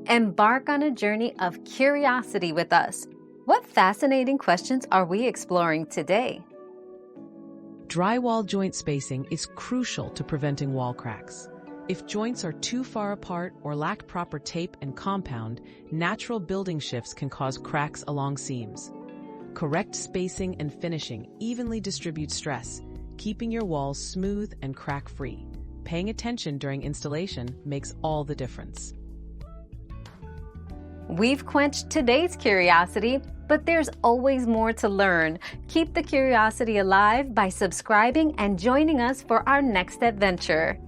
Embark on a journey of curiosity with us. What fascinating questions are we exploring today? Drywall joint spacing is crucial to preventing wall cracks. If joints are too far apart or lack proper tape and compound, natural building shifts can cause cracks along seams. Correct spacing and finishing evenly distribute stress, keeping your walls smooth and crack-free. Paying attention during installation makes all the difference. We've quenched today's curiosity, but there's always more to learn. Keep the curiosity alive by subscribing and joining us for our next adventure.